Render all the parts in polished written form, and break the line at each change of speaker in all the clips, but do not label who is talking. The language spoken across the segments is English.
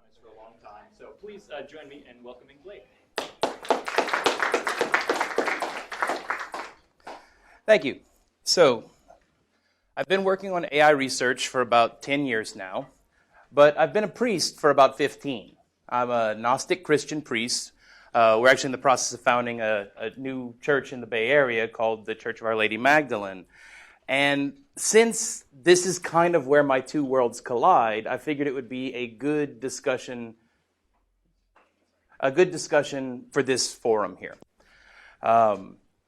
this for a long time. So please join me in welcoming Blake.
Thank you. So I've been working on AI research for about 10 years now, but I've been a priest for about 15. I'm a Gnostic Christian priest. We're actually in the process of founding a new church in the Bay Area called the Church of Our Lady Magdalene. And since this is kind of where my two worlds collide, I figured it would be a good discussion for this forum here.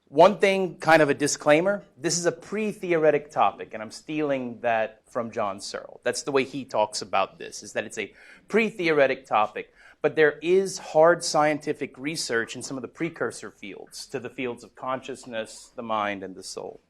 One thing, kind of a disclaimer, this is a pre-theoretic topic, and I'm stealing that from John Searle. That's the way he talks about this, is that it's a pre-theoretic topic. But there is hard scientific research in some of the precursor fields to the fields of consciousness, the mind, and the soul.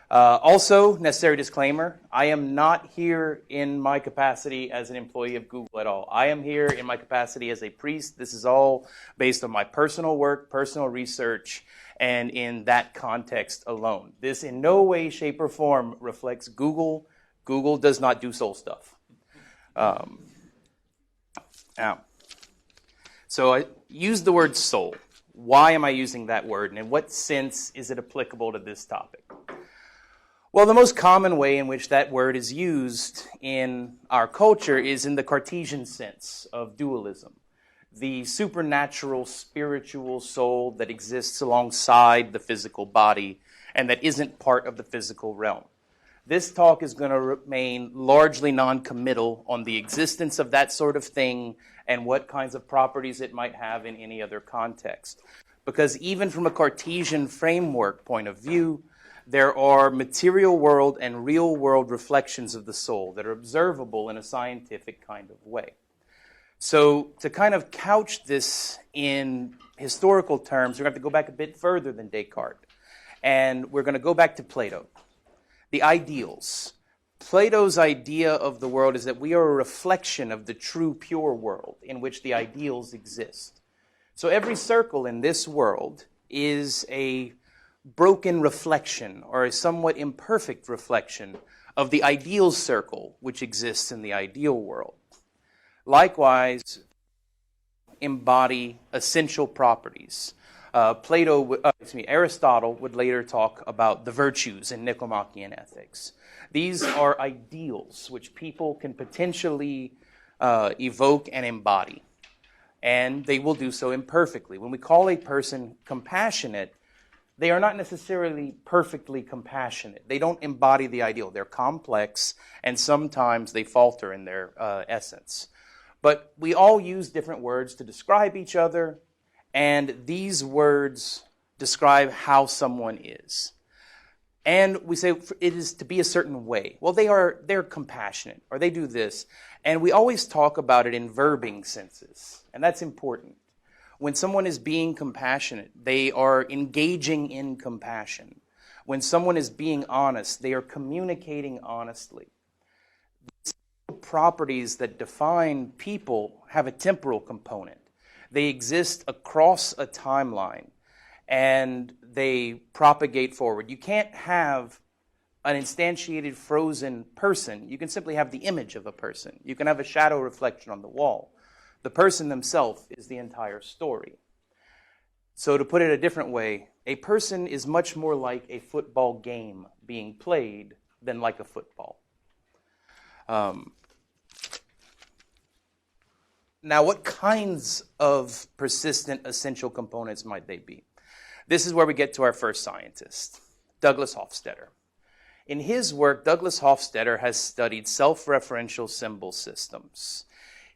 Also, necessary disclaimer, I am not here in my capacity as an employee of Google at all. I am here in my capacity as a priest. This is all based on my personal work, personal research, and in that context alone. This in no way, shape, or form reflects Google. Google does not do soul stuff. So I use the word soul. Why am I using that word, and in what sense is it applicable to this topic? Well, the most common way in which that word is used in our culture is in the Cartesian sense of dualism. The supernatural, spiritual soul that exists alongside the physical body and that isn't part of the physical realm. This talk is going to remain largely non-committal on the existence of that sort of thing and what kinds of properties it might have in any other context. Because even from a Cartesian framework point of view, there are material world and real world reflections of the soul that are observable in a scientific kind of way. So to kind of couch this in historical terms, we're going to have to go back a bit further than Descartes. And we're going to go back to Plato. The ideals. Plato's idea of the world is that we are a reflection of the true, pure world in which the ideals exist. So every circle in this world is a broken reflection or a somewhat imperfect reflection of the ideal circle which exists in the ideal world. Likewise, embody essential properties. Aristotle would later talk about the virtues in Nicomachean Ethics. These are ideals which people can potentially evoke and embody, and they will do so imperfectly. When we call a person compassionate, they are not necessarily perfectly compassionate. They don't embody the ideal. They're complex, and sometimes they falter in their essence. But we all use different words to describe each other, and these words describe how someone is. And we say it is to be a certain way. Well, they're compassionate, or they do this. And we always talk about it in verbing senses, and that's important. When someone is being compassionate, they are engaging in compassion. When someone is being honest, they are communicating honestly. These properties that define people have a temporal component. They exist across a timeline, and they propagate forward. You can't have an instantiated frozen person. You can simply have the image of a person. You can have a shadow reflection on the wall. The person themselves is the entire story. So to put it a different way, a person is much more like a football game being played than like a football. Now, what kinds of persistent essential components might they be? This is where we get to our first scientist, Douglas Hofstadter. In his work, Douglas Hofstadter has studied self-referential symbol systems.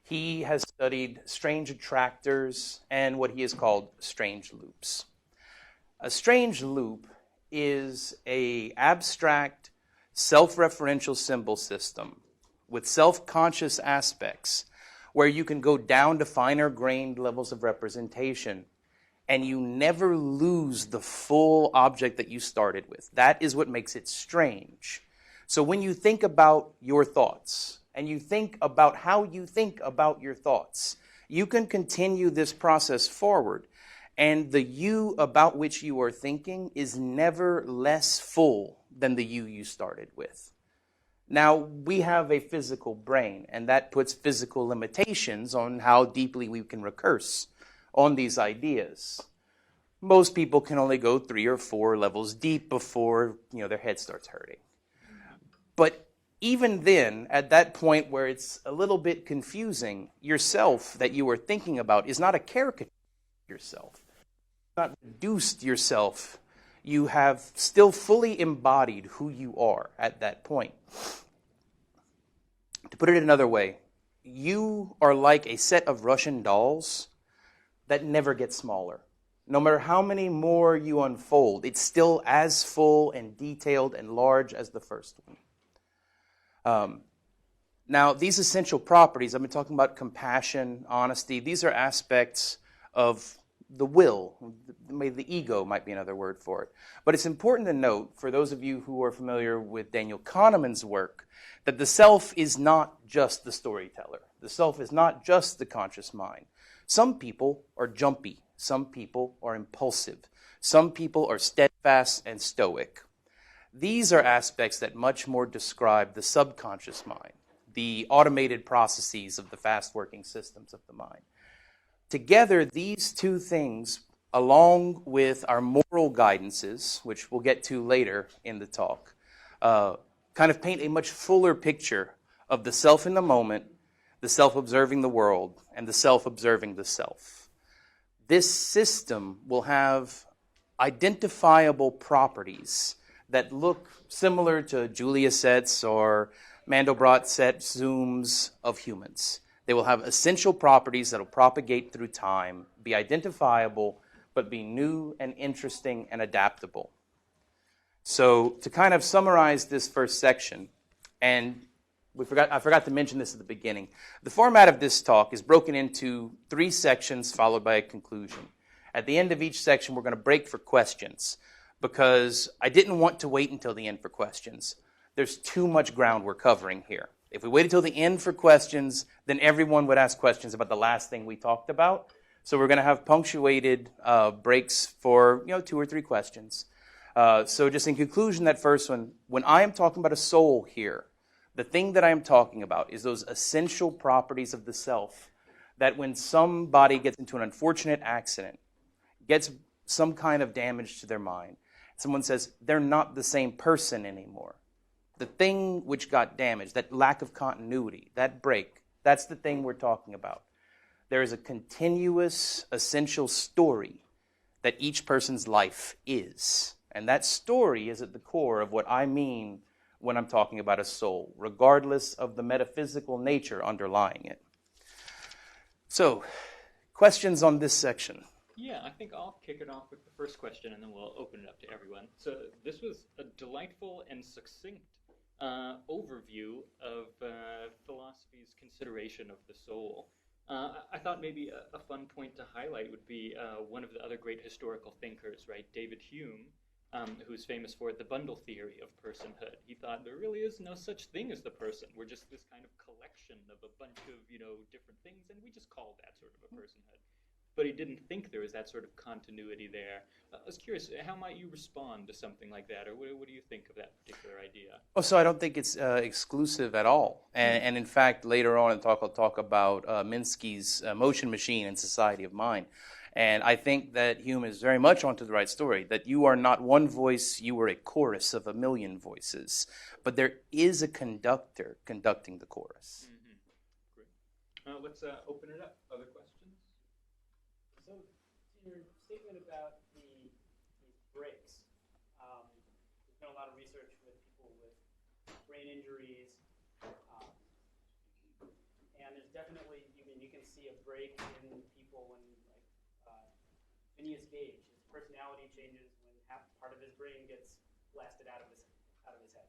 He has studied strange attractors and what he has called strange loops. A strange loop is an abstract, self-referential symbol system with self-conscious aspects where you can go down to finer-grained levels of representation and you never lose the full object that you started with. That is what makes it strange. So when you think about your thoughts, and you think about how you think about your thoughts, you can continue this process forward, and the you about which you are thinking is never less full than the you started with. Now, we have a physical brain, and that puts physical limitations on how deeply we can recurse on these ideas. Most people can only go 3 or 4 levels deep before, their head starts hurting. But even then, at that point where it's a little bit confusing, yourself that you are thinking about is not a caricature of yourself. Not reduced yourself. You have still fully embodied who you are at that point. To put it another way, you are like a set of Russian dolls that never get smaller. No matter how many more you unfold, it's still as full and detailed and large as the first one. Now, these essential properties, I've been talking about compassion, honesty. These are aspects of the will. The ego might be another word for it. But it's important to note, for those of you who are familiar with Daniel Kahneman's work, that the self is not just the storyteller. The self is not just the conscious mind. Some people are jumpy. Some people are impulsive. Some people are steadfast and stoic. These are aspects that much more describe the subconscious mind, the automated processes of the fast-working systems of the mind. Together, these two things, along with our moral guidances, which we'll get to later in the talk, kind of paint a much fuller picture of the self in the moment, the self observing the world, and the self observing the self. This system will have identifiable properties that look similar to Julia sets or Mandelbrot set zooms of humans. They will have essential properties that will propagate through time, be identifiable, but be new and interesting and adaptable. So to kind of summarize this first section, and I forgot to mention this at the beginning, the format of this talk is broken into 3 sections followed by a conclusion. At the end of each section, we're going to break for questions because I didn't want to wait until the end for questions. There's too much ground we're covering here. If we waited till the end for questions, then everyone would ask questions about the last thing we talked about. So we're going to have punctuated breaks for 2 or 3 questions. So just in conclusion, that first one, when I am talking about a soul here, the thing that I am talking about is those essential properties of the self that when somebody gets into an unfortunate accident, gets some kind of damage to their mind, someone says they're not the same person anymore. The thing which got damaged, that lack of continuity, that break, that's the thing we're talking about. There is a continuous, essential story that each person's life is. And that story is at the core of what I mean when I'm talking about a soul, regardless of the metaphysical nature underlying it. So, questions on this section?
Yeah, I think I'll kick it off with the first question, and then we'll open it up to everyone. So this was a delightful and succinct overview of philosophy's consideration of the soul. I thought maybe a fun point to highlight would be one of the other great historical thinkers, right, David Hume, who's famous for the bundle theory of personhood. He thought there really is no such thing as the person. We're just this kind of collection of a bunch of, different things, and we just call that sort of a personhood. But he didn't think there was that sort of continuity there. I was curious, how might you respond to something like that, or what do you think of that particular idea?
Oh, so I don't think it's exclusive at all. And in fact, later on in the talk, I'll talk about Minsky's motion machine and society of mind. And I think that Hume is very much onto the right story, that you are not one voice, you are a chorus of a million voices. But there is a conductor conducting the chorus.
Mm-hmm. Great. Let's open it up. Other questions?
So, your statement about these breaks, there's been a lot of research with people with brain injuries, and there's definitely, you can see a break in people when, Phineas Gage, his personality changes when half part of his brain gets blasted out of his head.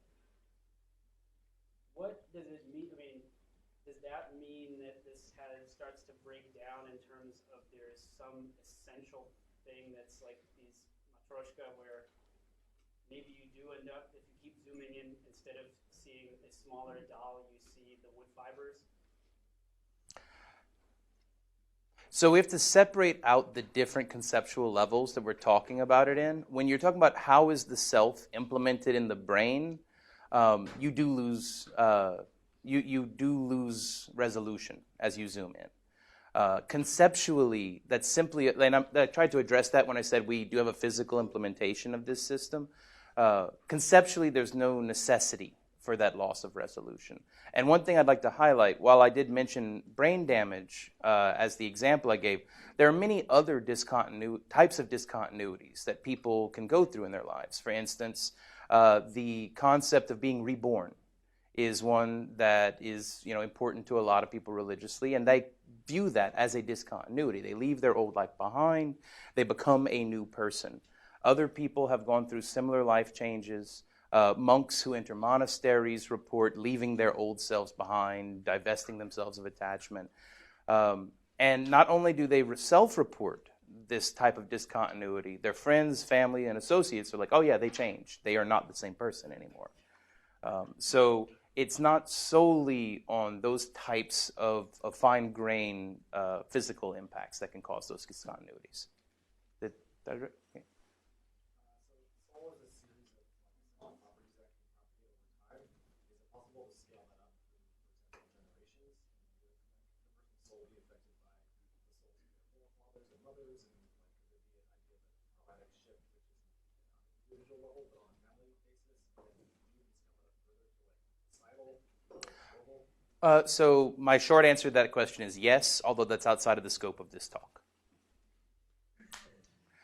What does it mean? Does that mean that this starts to break down in terms of there's some essential thing that's like these matryoshka where maybe you do end up, if you keep zooming in, instead of seeing a smaller doll, you see the wood fibers?
So we have to separate out the different conceptual levels that we're talking about it in. When you're talking about how is the self implemented in the brain, you do lose you do lose resolution as you zoom in. Conceptually, that's simply, and I tried to address that when I said we do have a physical implementation of this system. Conceptually, there's no necessity for that loss of resolution. And one thing I'd like to highlight, while I did mention brain damage as the example I gave, there are many other types of discontinuities that people can go through in their lives. For instance, the concept of being reborn is one that is, important to a lot of people religiously, and they view that as a discontinuity. They leave their old life behind. They become a new person. Other people have gone through similar life changes. Monks who enter monasteries report leaving their old selves behind, divesting themselves of attachment. And not only do they self-report this type of discontinuity, their friends, family, and associates are like, oh yeah, they changed. They are not the same person anymore. So it's not solely on those types of fine-grained physical impacts that can cause those discontinuities. Did that right? Yeah. So my short answer to that question is yes, although that's outside of the scope of this talk.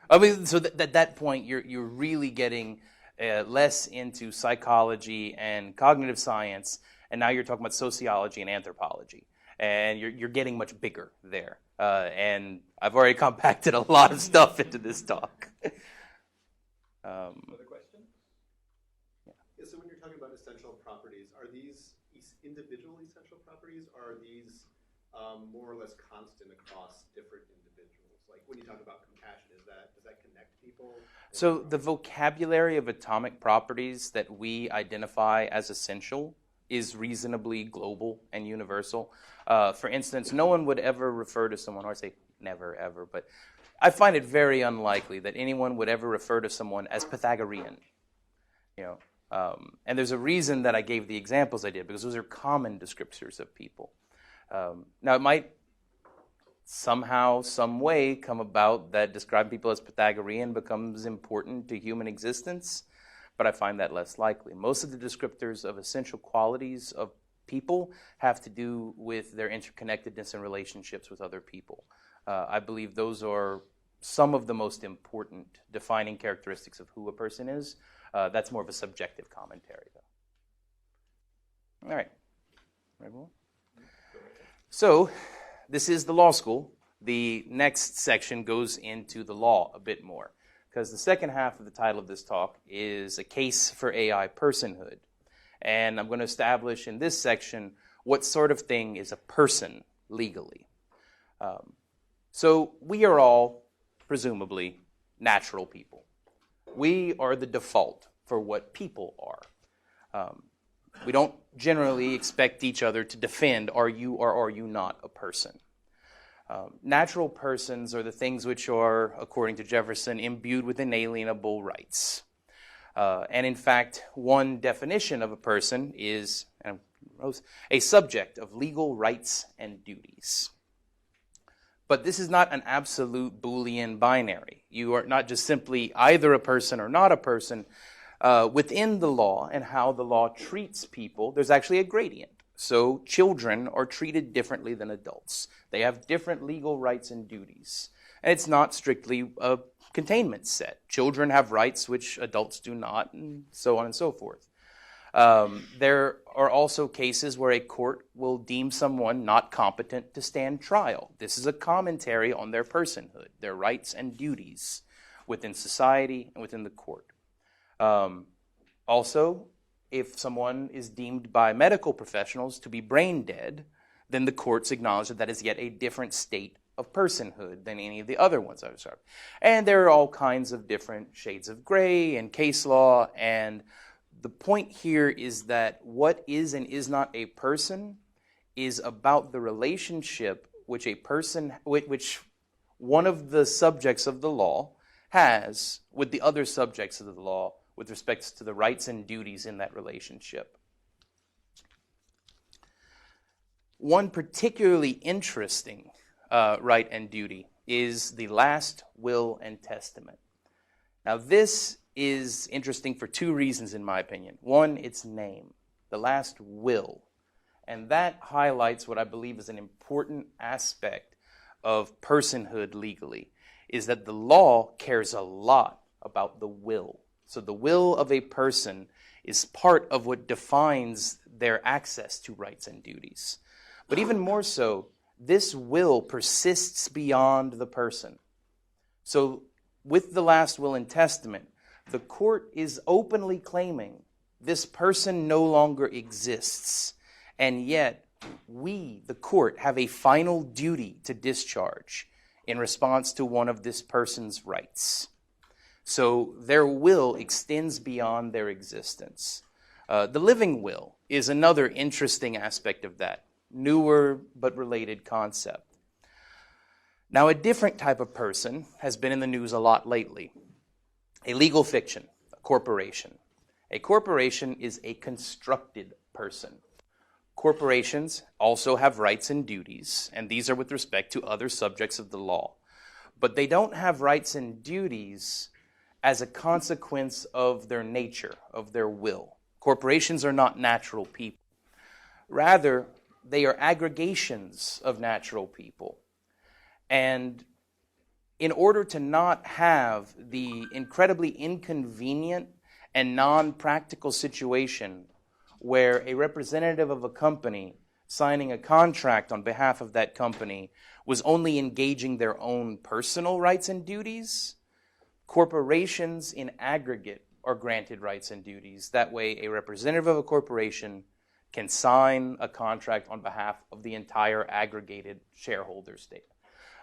I mean, so at that point, you're really getting less into psychology and cognitive science, and now you're talking about sociology and anthropology, and you're getting much bigger there. And I've already compacted a lot of stuff into this talk.
Another question?
Yeah, so when you're talking about essential properties, are these individual essential properties, or are these more or less constant across different individuals? Like when you talk about compassion, does that connect people?
So the vocabulary of atomic properties that we identify as essential is reasonably global and universal. For instance, no one would ever refer to someone, or I say never ever, but I find it very unlikely that anyone would ever refer to someone as Pythagorean. And there's a reason that I gave the examples I did, because those are common descriptors of people. Now, it might somehow, some way come about that describing people as Pythagorean becomes important to human existence, but I find that less likely. Most of the descriptors of essential qualities of people have to do with their interconnectedness and relationships with other people. I believe those are some of the most important defining characteristics of who a person is. That's more of a subjective commentary, though. All right. So, this is the law school. The next section goes into the law a bit more, because the second half of the title of this talk is a case for AI personhood. And I'm going to establish in this section what sort of thing is a person legally. So, we are all, presumably, natural people. We are the default for what people are. We don't generally expect each other to defend, are you or are you not a person? Natural persons are the things which are, according to Jefferson, imbued with inalienable rights. And in fact, one definition of a person is a subject of legal rights and duties. But this is not an absolute Boolean binary. You are not just simply either a person or not a person. Within the law and how the law treats people, there's actually a gradient. So children are treated differently than adults. They have different legal rights and duties. And it's not strictly a containment set. Children have rights which adults do not, and so on and so forth. There are also cases where a court will deem someone not competent to stand trial. This is a commentary on their personhood, their rights and duties within society and within the court. Also, if someone is deemed by medical professionals to be brain dead, then the courts acknowledge that that is yet a different state of personhood than any of the other ones I've described. And there are all kinds of different shades of gray in case law, and the point here is that what is and is not a person is about the relationship which a person, which one of the subjects of the law has with the other subjects of the law with respect to the rights and duties in that relationship. One particularly interesting right and duty is the last will and testament. Now, this is interesting for two reasons, in my opinion. One, its name, the last will. And that highlights what I believe is an important aspect of personhood legally, is that the law cares a lot about the will. So the will of a person is part of what defines their access to rights and duties. But even more so, this will persists beyond the person. So with the last will and testament, the court is openly claiming this person no longer exists, and yet we, the court, have a final duty to discharge in response to one of this person's rights. So their will extends beyond their existence. The living will is another interesting aspect of that, newer but related concept. Now, a different type of person has been in the news a lot lately. A legal fiction, a corporation. A corporation is a constructed person. Corporations also have rights and duties, and these are with respect to other subjects of the law. But they don't have rights and duties as a consequence of their nature, of their will. Corporations are not natural people. Rather, they are aggregations of natural people. And in order to not have the incredibly inconvenient and non-practical situation where a representative of a company signing a contract on behalf of that company was only engaging their own personal rights and duties, corporations in aggregate are granted rights and duties. That way, a representative of a corporation can sign a contract on behalf of the entire aggregated shareholder state.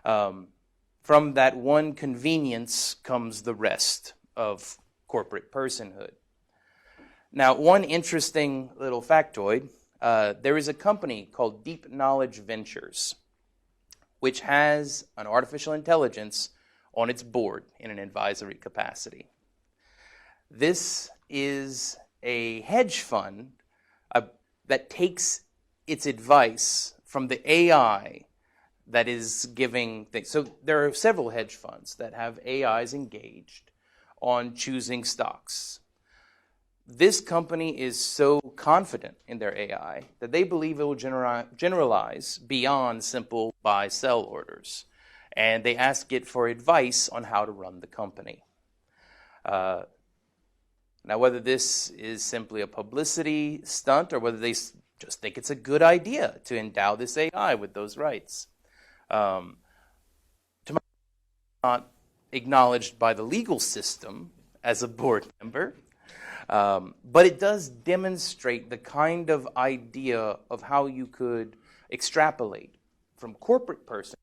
From that one convenience comes the rest of corporate personhood. Now, one interesting little factoid, there is a company called Deep Knowledge Ventures, which has an artificial intelligence on its board in an advisory capacity. This is a hedge fund that takes its advice from the AI that is giving things. So there are several hedge funds that have AIs engaged on choosing stocks. This company is so confident in their AI that they believe it will generalize beyond simple buy-sell orders. And they ask it for advice on how to run the company. Now, whether this is simply a publicity stunt or whether they just think it's a good idea to endow this AI with those rights, to my not acknowledged by the legal system as a board member, but it does demonstrate the kind of idea of how you could extrapolate from corporate personhood.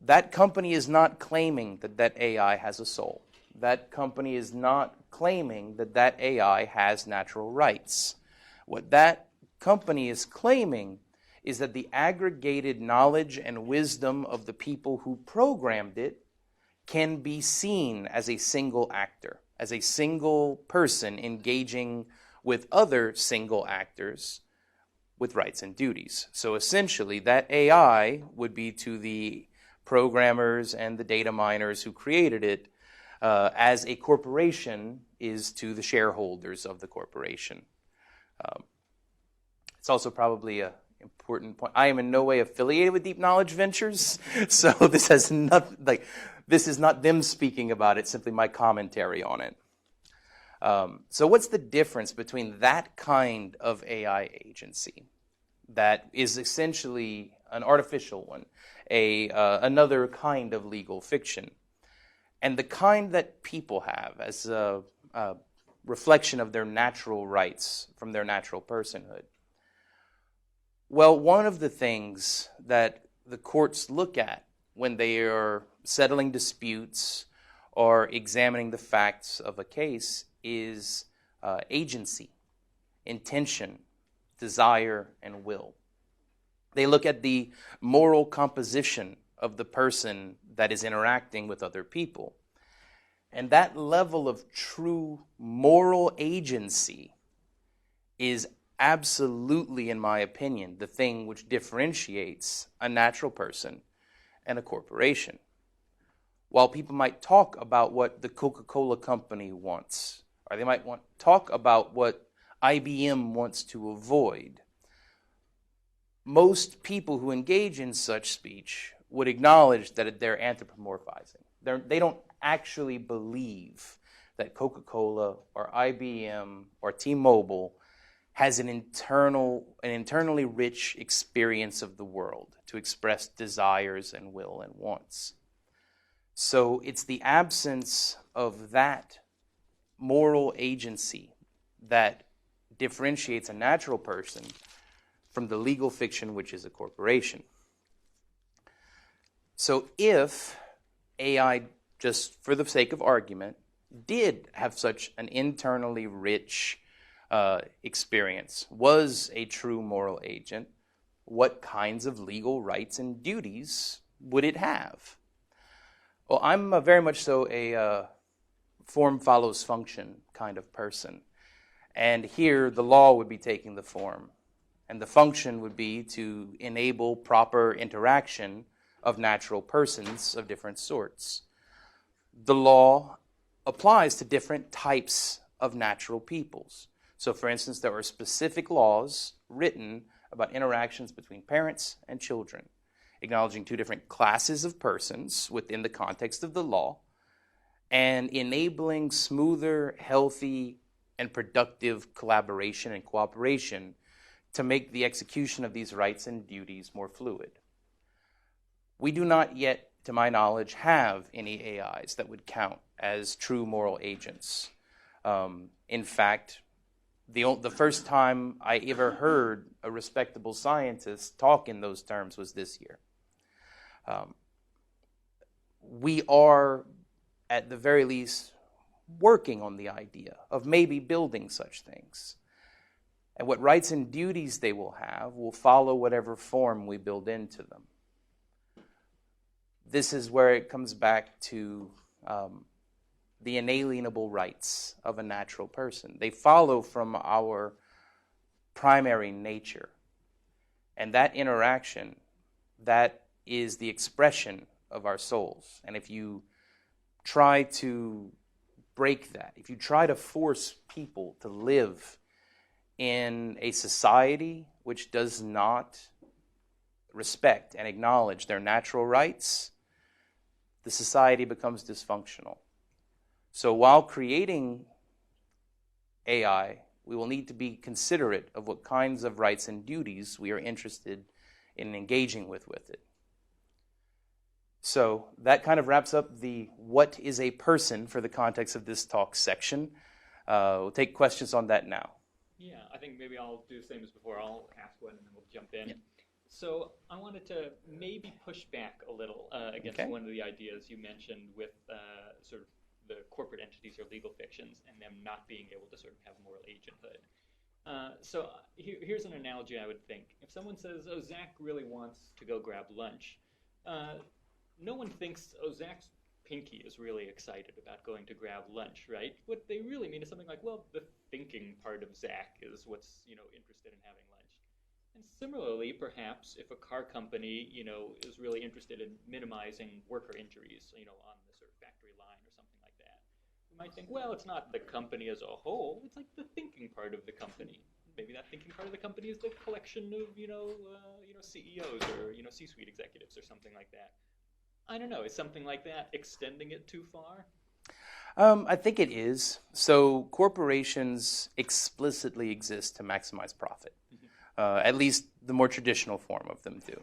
That company is not claiming that that AI has a soul. That company is not claiming that that AI has natural rights. What that company is claiming is that the aggregated knowledge and wisdom of the people who programmed it can be seen as a single actor, as a single person engaging with other single actors with rights and duties. So essentially, that AI would be to the programmers and the data miners who created it, as a corporation is to the shareholders of the corporation. It's also probably an important point. I am in no way affiliated with Deep Knowledge Ventures, so this has this is not them speaking about it, simply my commentary on it. So what's the difference between that kind of AI agency that is essentially an artificial one, another kind of legal fiction, and the kind that people have as a reflection of their natural rights from their natural personhood? Well, one of the things that the courts look at when they are settling disputes or examining the facts of a case is agency, intention, desire, and will. They look at the moral composition of the person that is interacting with other people. And that level of true moral agency is absolutely, in my opinion, the thing which differentiates a natural person and a corporation. While people might talk about what the Coca-Cola company wants, or they might talk about what IBM wants to avoid, most people who engage in such speech would acknowledge that they're anthropomorphizing. They don't actually believe that Coca-Cola or IBM or T-Mobile has an internally rich experience of the world to express desires and will and wants. So it's the absence of that moral agency that differentiates a natural person from the legal fiction which is a corporation. So if AI, just for the sake of argument, did have such an internally rich experience, was a true moral agent, what kinds of legal rights and duties would it have? Well, I'm very much so a form follows function kind of person. And here the law would be taking the form. And the function would be to enable proper interaction of natural persons of different sorts. The law applies to different types of natural peoples. So, for instance, there are specific laws written about interactions between parents and children, acknowledging two different classes of persons within the context of the law, and enabling smoother, healthy, and productive collaboration and cooperation to make the execution of these rights and duties more fluid. We do not yet, to my knowledge, have any AIs that would count as true moral agents. In fact, the first time I ever heard a respectable scientist talk in those terms was this year. We are, at the very least, working on the idea of maybe building such things. And what rights and duties they will have will follow whatever form we build into them. This is where it comes back to the inalienable rights of a natural person. They follow from our primary nature. And that interaction, that is the expression of our souls. And if you try to break that, if you try to force people to live in a society which does not respect and acknowledge their natural rights, the society becomes dysfunctional. So while creating AI, we will need to be considerate of what kinds of rights and duties we are interested in engaging with it. So that kind of wraps up the what is a person for the context of this talk section. We'll take questions on that now.
Yeah, I think maybe I'll do the same as before. I'll ask one and then we'll jump in.
Yeah.
So I wanted to maybe push back a little against one of the ideas you mentioned with sort of the corporate entities or legal fictions and them not being able to sort of have moral agenthood. So here's an analogy I would think. If someone says, oh, Zach really wants to go grab lunch, no one thinks, oh, Zach's pinky is really excited about going to grab lunch, right? What they really mean is something like, well, the thinking part of Zach is what's, interested in having lunch. And similarly, perhaps if a car company, is really interested in minimizing worker injuries, on the sort of factory line or something like that, you might think, well, it's not the company as a whole, it's like the thinking part of the company. Maybe that thinking part of the company is the collection of, CEOs or, C-suite executives or something like that. I don't know. Is something like that extending it too far?
I think it is. So corporations explicitly exist to maximize profit. At least the more traditional form of them do.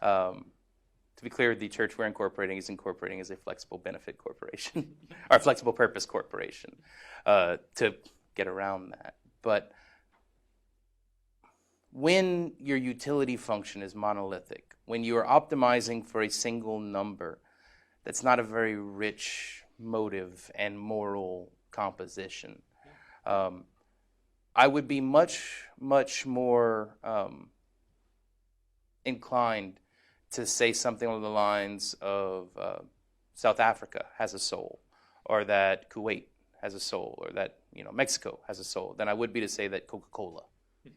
To be clear, the church we're incorporating is incorporating as a flexible benefit corporation, or flexible purpose corporation, to get around that. But when your utility function is monolithic, when you are optimizing for a single number, that's not a very rich motive and moral composition. I would be much, much more inclined to say something along the lines of South Africa has a soul, or that Kuwait has a soul, or that Mexico has a soul, than I would be to say that Coca-Cola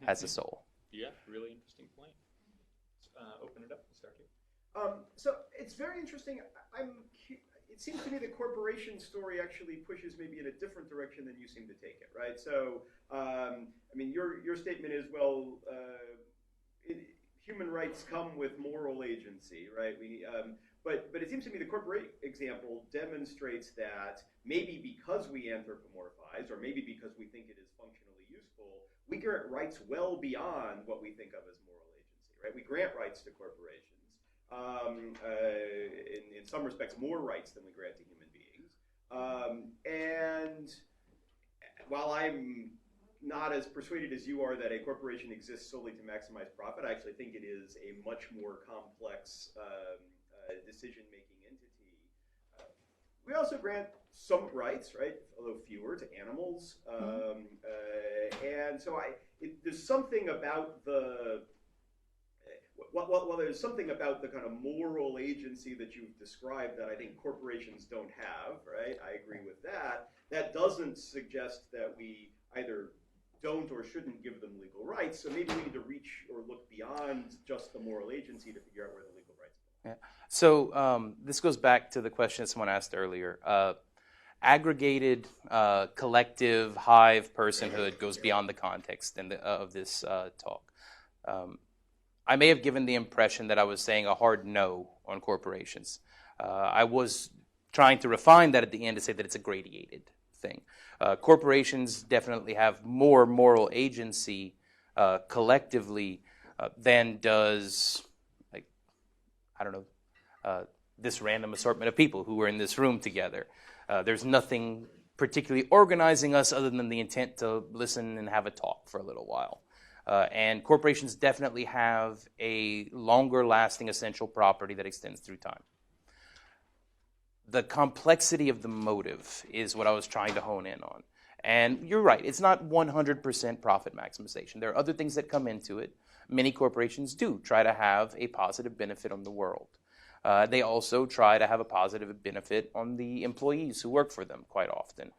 has a soul.
Yeah, really interesting point. Open it up and start here.
So it's very interesting. It seems to me the corporation story actually pushes maybe in a different direction than you seem to take it, right? So, your statement is, well, human rights come with moral agency, right? But it seems to me the corporate example demonstrates that maybe because we anthropomorphize, or maybe because we think it is functionally useful, we grant rights well beyond what we think of as moral agency, right? We grant rights to corporations. In some respects, more rights than we grant to human beings. And while I'm not as persuaded as you are that a corporation exists solely to maximize profit, I actually think it is a much more complex decision-making entity. We also grant some rights, right, although fewer, to animals. And so there's something about there's something about the kind of moral agency that you've described that I think corporations don't have, right? I agree with that. That doesn't suggest that we either don't or shouldn't give them legal rights. So maybe we need to reach or look beyond just the moral agency to figure out where the legal rights are.
Yeah. So this goes back to the question someone asked earlier. Aggregated, collective, hive personhood goes beyond the context of this talk. I may have given the impression that I was saying a hard no on corporations. I was trying to refine that at the end to say that it's a gradated thing. Corporations definitely have more moral agency collectively than does, this random assortment of people who are in this room together. There's nothing particularly organizing us other than the intent to listen and have a talk for a little while. And corporations definitely have a longer-lasting essential property that extends through time. The complexity of the motive is what I was trying to hone in on. And you're right, it's not 100% profit maximization. There are other things that come into it. Many corporations do try to have a positive benefit on the world. They also try to have a positive benefit on the employees who work for them quite often.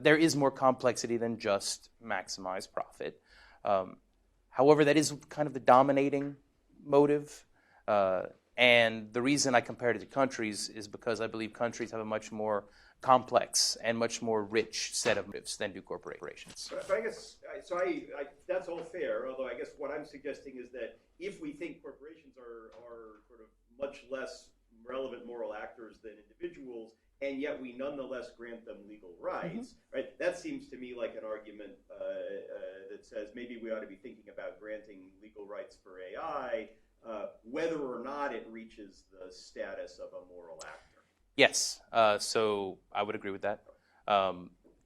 There is more complexity than just maximize profit. However, that is kind of the dominating motive. And the reason I compared it to countries is because I believe countries have a much more complex and much more rich set of motives than do corporations.
But I guess, that's all fair, although I guess what I'm suggesting is that if we think corporations are sort of much less relevant moral actors than individuals, and yet we nonetheless grant them legal rights, right? That seems to me like an argument that says maybe we ought to be thinking about granting legal rights for AI, whether or not it reaches the status of a moral actor.
Yes, so I would agree with that.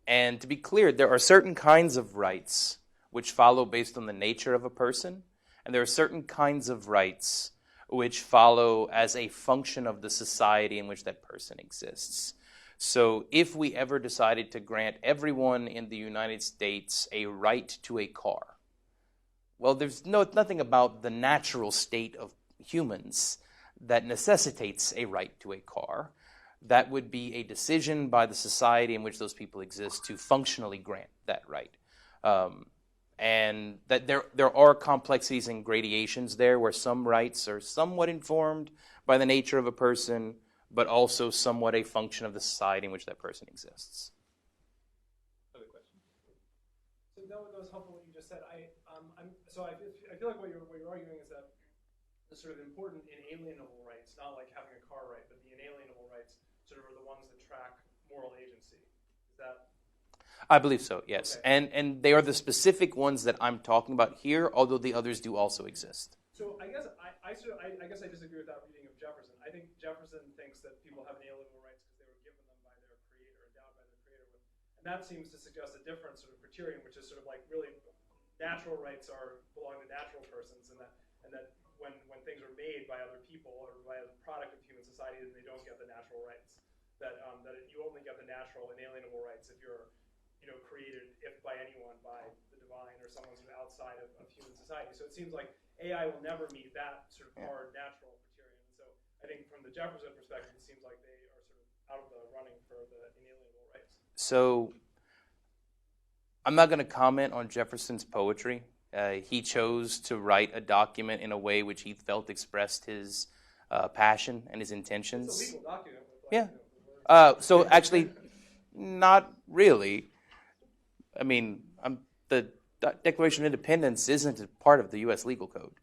And to be clear, there are certain kinds of rights which follow based on the nature of a person, and there are certain kinds of rights which follow as a function of the society in which that person exists. So if we ever decided to grant everyone in the United States a right to a car, well, there's nothing about the natural state of humans that necessitates a right to a car. That would be a decision by the society in which those people exist to functionally grant that right. And that there are complexities and gradations there where some rights are somewhat informed by the nature of a person, but also somewhat a function of the society in which that person exists.
Other questions?
So that was helpful what you just said. I feel like what you're arguing is that the sort of important inalienable rights, not like having a car right, but the inalienable rights sort of are the ones that track moral agency. Is that?
I believe so, yes.
Okay.
And they are the specific ones that I'm talking about here, although the others do also exist.
So I guess I disagree with that reading of Jefferson. I think Jefferson thinks that people have inalienable rights because they were given them by their creator, endowed by their creator. And that seems to suggest a different sort of criterion, which is sort of like really natural rights belong to natural persons, and that when things are made by other people or by a product of human society, then they don't get the natural rights. That you only get the natural inalienable rights if you're created, if by anyone, by the divine or someone sort of outside of human society. So it seems like AI will never meet that sort of hard natural criterion. And so I think from the Jefferson perspective, it seems like they are sort of out of the running for the inalienable
So I'm not going to comment on Jefferson's poetry. He chose to write a document in a way which he felt expressed his passion and his intentions.
It's a legal document.
Yeah. So actually, not really. I mean, the Declaration of Independence isn't a part of the U.S. legal code.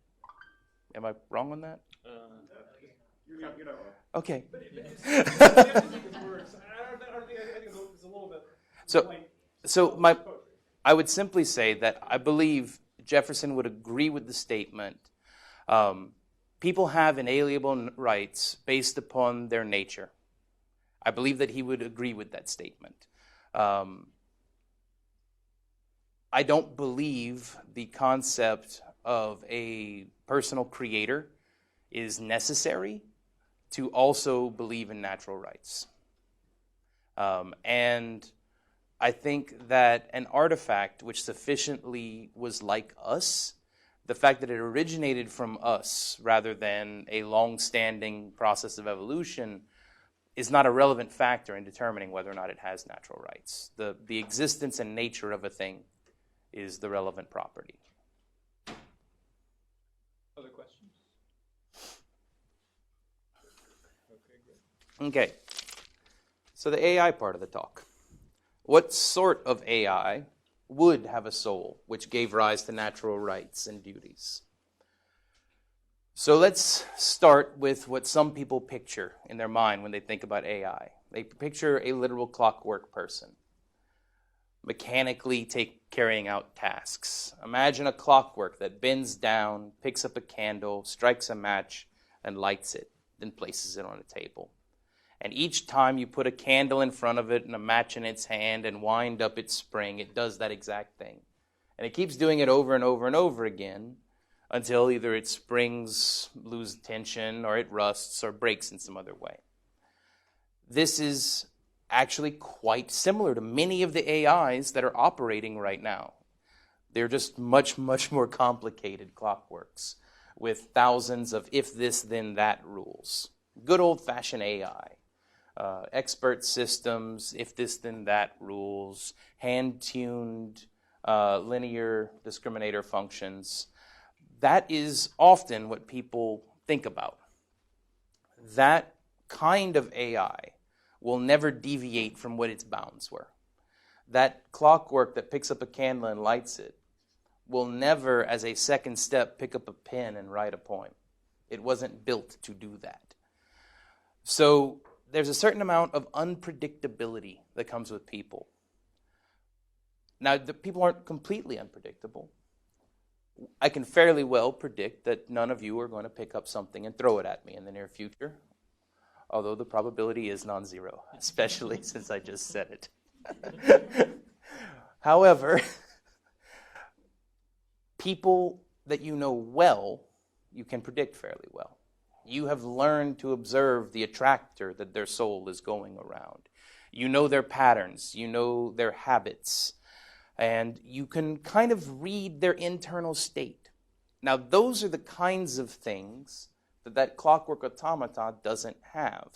Am I wrong on that?
You're not wrong.
Okay.
But I think it works. I think it's a little bit.
So I would simply say that I believe Jefferson would agree with the statement. People have inalienable rights based upon their nature. I believe that he would agree with that statement. I don't believe the concept of a personal creator is necessary to also believe in natural rights. And I think that an artifact which sufficiently was like us, the fact that it originated from us rather than a long-standing process of evolution, is not a relevant factor in determining whether or not it has natural rights. The existence and nature of a thing is the relevant property.
Other questions?
Okay. So the AI part of the talk. What sort of AI would have a soul which gave rise to natural rights and duties? So let's start with what some people picture in their mind when they think about AI. They picture a literal clockwork person, mechanically carrying out tasks. Imagine a clockwork that bends down, picks up a candle, strikes a match, and lights it, then places it on a table. And each time you put a candle in front of it and a match in its hand and wind up its spring, it does that exact thing. And it keeps doing it over and over and over again until either its springs lose tension or it rusts or breaks in some other way. This is actually quite similar to many of the AIs that are operating right now. They're just much, much more complicated clockworks with thousands of if this, then that rules. Good old-fashioned AI. Expert systems, if this, then that rules, hand-tuned linear discriminator functions. That is often what people think about. That kind of AI will never deviate from what its bounds were. That clockwork that picks up a candle and lights it will never, as a second step, pick up a pen and write a poem. It wasn't built to do that. So there's a certain amount of unpredictability that comes with people. Now, the people aren't completely unpredictable. I can fairly well predict that none of you are going to pick up something and throw it at me in the near future, although the probability is non-zero, especially since I just said it. However, people that you know well, you can predict fairly well. You have learned to observe the attractor that their soul is going around. You know their patterns, you know their habits, and you can kind of read their internal state. Now, those are the kinds of things that clockwork automata doesn't have.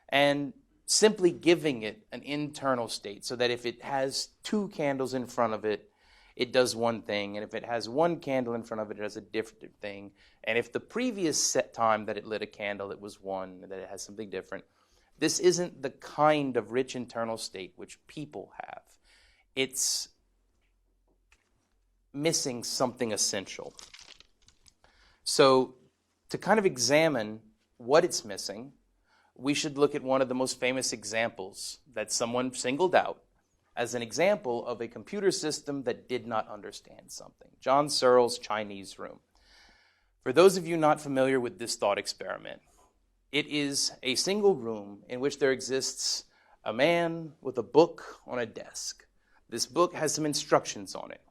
And simply giving it an internal state so that if it has two candles in front of it, it does one thing, and if it has one candle in front of it, it does a different thing. And if the previous set time that it lit a candle, it was one, that it has something different. This isn't the kind of rich internal state which people have. It's missing something essential. So to kind of examine what it's missing, we should look at one of the most famous examples that someone singled out as an example of a computer system that did not understand something. John Searle's Chinese room. For those of you not familiar with this thought experiment, it is a single room in which there exists a man with a book on a desk. This book has some instructions on it.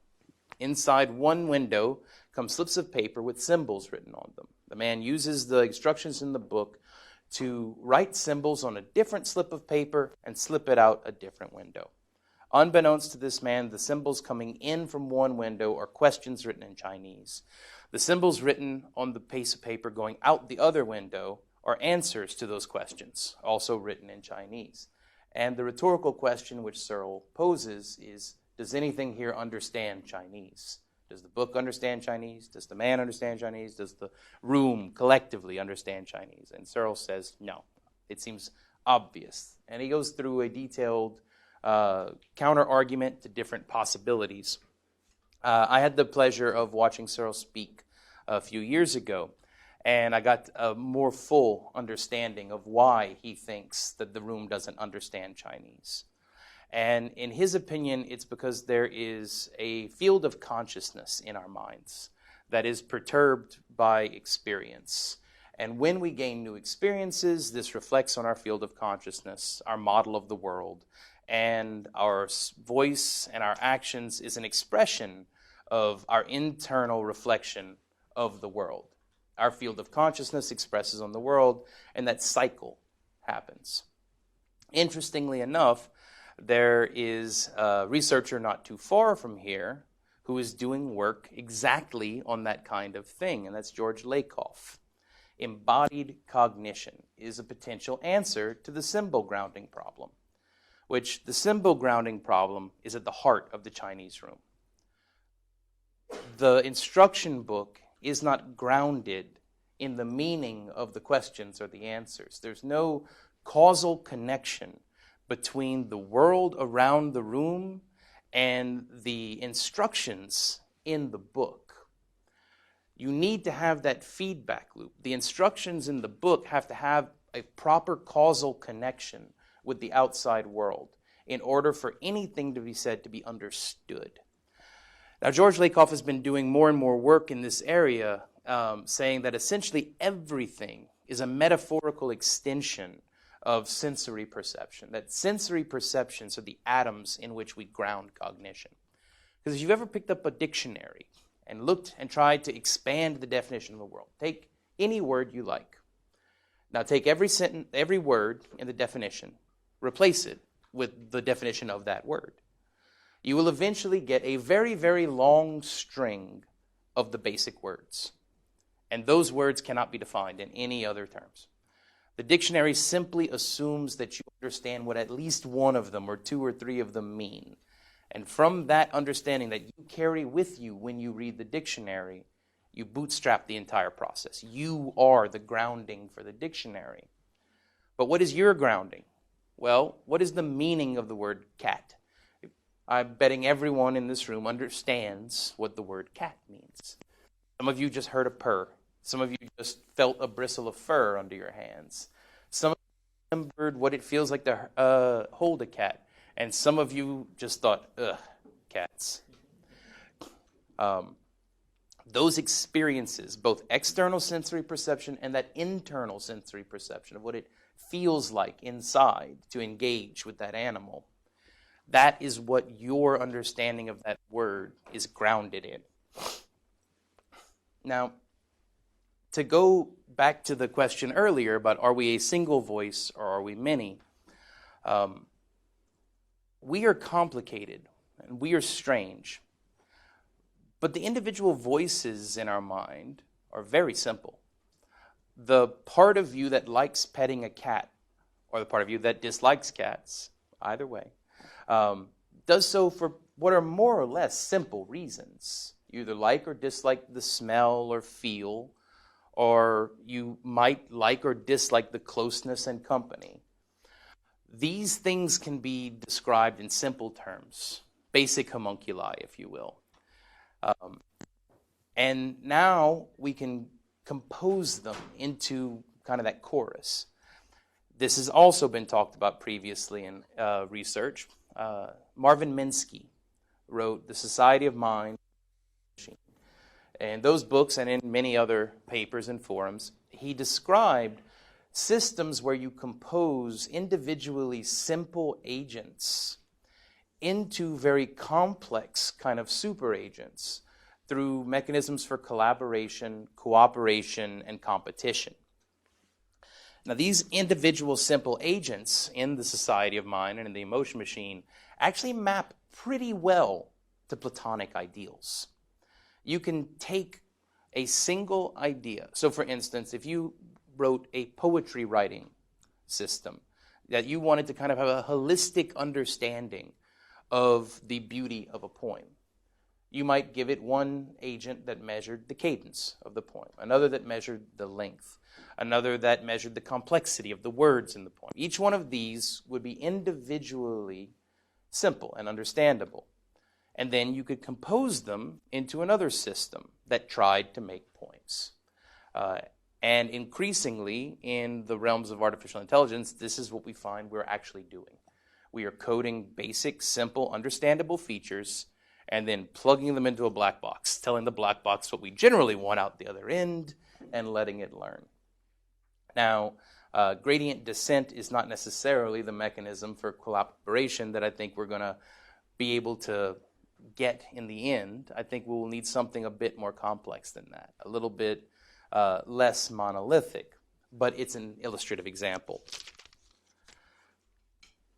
Inside one window come slips of paper with symbols written on them. The man uses the instructions in the book to write symbols on a different slip of paper and slip it out a different window. Unbeknownst to this man, the symbols coming in from one window are questions written in Chinese. The symbols written on the piece of paper going out the other window are answers to those questions, also written in Chinese. And the rhetorical question which Searle poses is, does anything here understand Chinese? Does the book understand Chinese? Does the man understand Chinese? Does the room collectively understand Chinese? And Searle says, no. It seems obvious. And he goes through a detailed counter-argument to different possibilities. I had the pleasure of watching Searle speak a few years ago, and I got a more full understanding of why he thinks that the room doesn't understand Chinese. And in his opinion, it's because there is a field of consciousness in our minds that is perturbed by experience. And when we gain new experiences, this reflects on our field of consciousness, our model of the world, and our voice and our actions is an expression of our internal reflection of the world. Our field of consciousness expresses on the world, and that cycle happens. Interestingly enough, there is a researcher not too far from here who is doing work exactly on that kind of thing, and that's George Lakoff. Embodied cognition is a potential answer to the symbol grounding problem, which the symbol grounding problem is at the heart of the Chinese room. The instruction book is not grounded in the meaning of the questions or the answers. There's no causal connection between the world around the room and the instructions in the book. You need to have that feedback loop. The instructions in the book have to have a proper causal connection with the outside world in order for anything to be said to be understood. Now, George Lakoff has been doing more and more work in this area, saying that essentially everything is a metaphorical extension of sensory perception, that sensory perceptions are the atoms in which we ground cognition. Because if you've ever picked up a dictionary and looked and tried to expand the definition of the world, take any word you like. Now take every sentence, every word in the definition, replace it with the definition of that word. You will eventually get a very, very long string of the basic words. And those words cannot be defined in any other terms. The dictionary simply assumes that you understand what at least one of them or two or three of them mean. And from that understanding that you carry with you when you read the dictionary, you bootstrap the entire process. You are the grounding for the dictionary. But what is your grounding? Well, what is the meaning of the word cat? I'm betting everyone in this room understands what the word cat means. Some of you just heard a purr. Some of you just felt a bristle of fur under your hands. Some of you remembered what it feels like to hold a cat. And some of you just thought, ugh, cats. Those experiences, both external sensory perception and that internal sensory perception of what it feels like inside to engage with that animal, that is what your understanding of that word is grounded in. Now, to go back to the question earlier about are we a single voice or are we many, we are complicated and we are strange. But the individual voices in our mind are very simple. The part of you that likes petting a cat or the part of you that dislikes cats, either way, does so for what are more or less simple reasons. You either like or dislike the smell or feel, or you might like or dislike the closeness and company. These things can be described in simple terms, basic homunculi, if you will. And now we can compose them into kind of that chorus. This has also been talked about previously in research. Marvin Minsky wrote The Society of Mind. In those books and in many other papers and forums, he described systems where you compose individually simple agents into very complex kind of super agents through mechanisms for collaboration, cooperation, and competition. Now, these individual simple agents in the Society of Mind and in the emotion machine actually map pretty well to Platonic ideals. You can take a single idea. So, for instance, if you wrote a poetry writing system, that you wanted to kind of have a holistic understanding of the beauty of a poem. You might give it one agent that measured the cadence of the poem, another that measured the length, another that measured the complexity of the words in the poem. Each one of these would be individually simple and understandable. And then you could compose them into another system that tried to make poems. And increasingly, in the realms of artificial intelligence, this is what we find we're actually doing. We are coding basic, simple, understandable features and then plugging them into a black box, telling the black box what we generally want out the other end and letting it learn. Now, gradient descent is not necessarily the mechanism for collaboration that I think we're going to be able to get in the end. I think we will need something a bit more complex than that, a little bit less monolithic, but it's an illustrative example.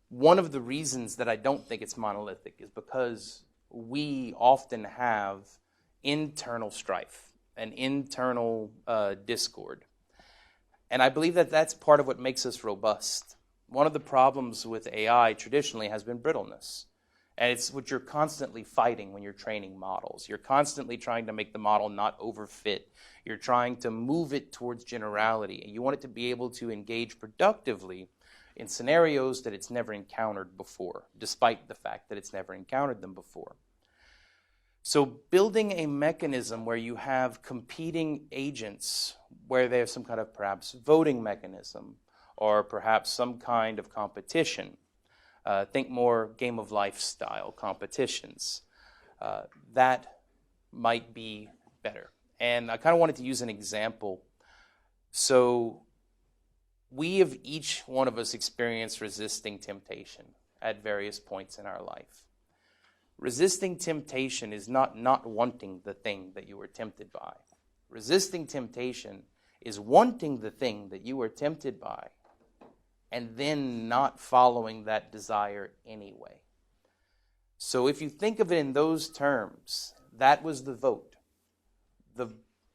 One of the reasons that I don't think it's monolithic is because we often have internal strife and internal discord. And I believe that that's part of what makes us robust. One of the problems with AI traditionally has been brittleness. And it's what you're constantly fighting when you're training models. You're constantly trying to make the model not overfit. You're trying to move it towards generality. And you want it to be able to engage productively in scenarios that it's never encountered before, despite the fact that it's never encountered them before. So building a mechanism where you have competing agents, where there's some kind of perhaps voting mechanism, or perhaps some kind of competition, think more game of life style competitions, that might be better. And I kind of wanted to use an example. So we have each one of us experienced resisting temptation at various points in our life. Resisting temptation is not wanting the thing that you were tempted by. Resisting temptation is wanting the thing that you were tempted by and then not following that desire anyway. So if you think of it in those terms, that was the vote. The